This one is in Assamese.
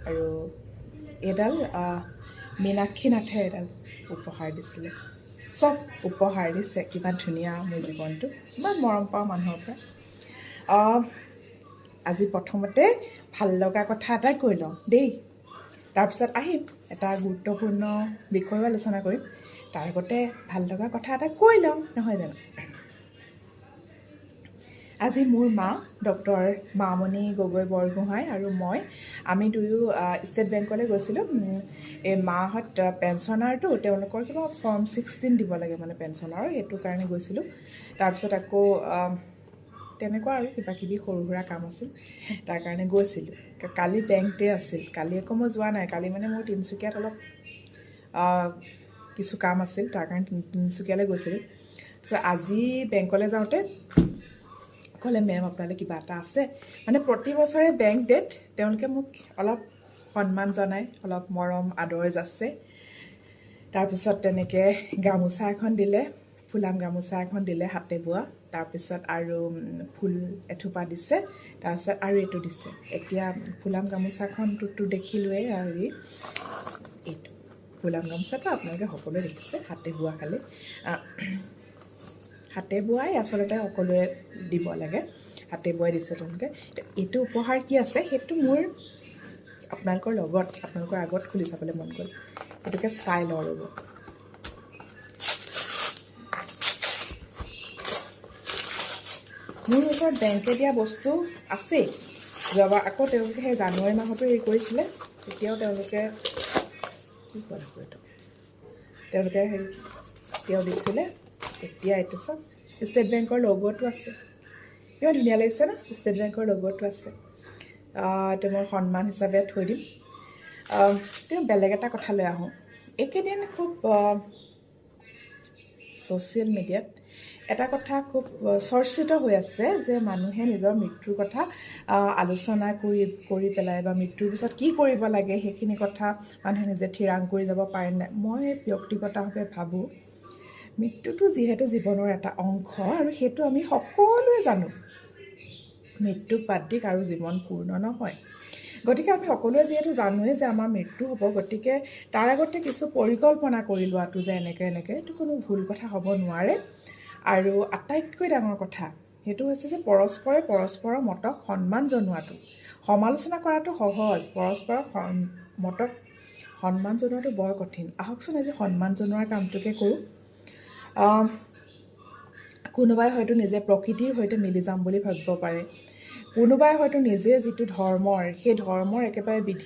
আৰু এডাল মীনাক্ষী নাথে এডাল উপহাৰ দিছিলে চব উপহাৰ দিছে কিমান ধুনীয়া মোৰ জীৱনটো ইমান মৰম পাওঁ মানুহৰ পৰা আজি প্ৰথমতে ভাল লগা কথা এটাই কৈ লওঁ দেই তাৰপিছত আহিম এটা গুৰুত্বপূৰ্ণ বিষয়ো আলোচনা কৰিম তাৰ আগতে ভাল লগা কথা এটা কৈ লওঁ নহয় জানো আজি মোৰ মা ডক্টৰ মামণি গগৈ বৰগোহাঁই আৰু আমি দুয়ো ষ্টেট বেংকলৈ গৈছিলোঁ এই মাহঁত পেঞ্চনাৰটো তেওঁলোকৰ কিবা ফৰ্ম 16 দিব লাগে মানে পেঞ্চনৰ সেইটো কাৰণে গৈছিলোঁ তাৰপিছত আকৌ তেনেকুৱা আৰু কিবা কিবি সৰু সুৰা কাম আছিল তাৰ কাৰণে গৈছিলোঁ কালি বেংক ডে আছিল কালি আকৌ মই যোৱা নাই কালি মানে মোৰ তিনিচুকীয়াত অলপ কিছু কাম আছিল তাৰ কাৰণে তিনিচুকীয়ালৈ গৈছিলোঁ তাৰপিছত আজি বেংকলৈ যাওঁতে ক'লে মেম আপোনালৈ কিবা এটা আছে মানে প্ৰতি বছৰে বেংক ডেত তেওঁলোকে মোক অলপ সন্মান জনায় অলপ মৰম আদৰ যাচে তাৰপিছত তেনেকৈ গামোচা এখন দিলে ফুলাম গামোচা এখন দিলে হাতে বোৱা তাৰপিছত আৰু ফুল এথোপা দিছে তাৰপিছত আৰু এইটো দিছে এতিয়া ফুলাম গামোচাখনটো দেখিলোৱে আৰু এইটো ফুলাম গামোচাটো আপোনালোকে সকলোৱে দেখিছে হাতে বোৱা খালি হাতে বোৱাই আচলতে সকলোৱে দিব লাগে হাতে বোৱাই দিছে তেওঁলোকে এইটো উপহাৰ কি আছে সেইটো মোৰ আপোনালোকৰ আগত খুলি চাবলৈ মন গ'ল সেইটোকে চাই লওঁ ৰ'ব মোৰ ওচৰত বেংকে দিয়া বস্তু আছেই যোৱাবাৰ আকৌ তেওঁলোকে সেই জানুৱাৰী মাহতো হেৰি কৰিছিলে তেতিয়াও তেওঁলোকে কি কৰা এইটো তেওঁলোকে হেৰি তেতিয়াও দিছিলে এতিয়া এইটো চব ষ্টেট বেংকৰ লগ'টো আছে ইমান ধুনীয়া লাগিছে ন ষ্টেট বেংকৰ লগ'টো আছে এইটো মই সন্মান হিচাপে থৈ দিম তেওঁ বেলেগ এটা কথা লৈ আহোঁ এইকেইদিন খুব ছ'চিয়েল মিডিয়াত এটা কথা খুব চৰ্চিত হৈ আছে যে মানুহে নিজৰ মৃত্যুৰ কথা আলোচনা কৰি পেলাই বা মৃত্যুৰ পিছত কি কৰিব লাগে সেইখিনি কথা মানুহে নিজে থিৰাং কৰি যাব পাৰে নাই মই ব্যক্তিগতভাৱে ভাবোঁ মৃত্যুটো যিহেতু জীৱনৰ এটা অংশ আৰু সেইটো আমি সকলোৱে জানো মৃত্যুক বাদ দি কাৰো জীৱন পূৰ্ণ নহয় গতিকে আমি সকলোৱে যিহেতু জানোৱেই যে আমাৰ মৃত্যু হ'ব গতিকে তাৰ আগতে কিছু পৰিকল্পনা কৰি লোৱাটো যে এনেকৈ এইটো কোনো ভুল কথা হ'ব নোৱাৰে আৰু আটাইতকৈ ডাঙৰ কথা সেইটো হৈছে যে পৰস্পৰৰ মতক সন্মান জনোৱাটো সমালোচনা কৰাটো সহজ পৰস্পৰৰ মতক সন্মান জনোৱাটো বৰ কঠিন আহকচোন আজি সন্মান জনোৱাৰ কামটোকে কৰোঁ কোনোবাই হয়তো নিজে প্ৰকৃতিৰ সৈতে মিলি যাম বুলি ভাবিব পাৰে কোনোবাই হয়তো নিজে যিটো ধৰ্মৰ সেই ধৰ্মৰ একেবাৰে বিধি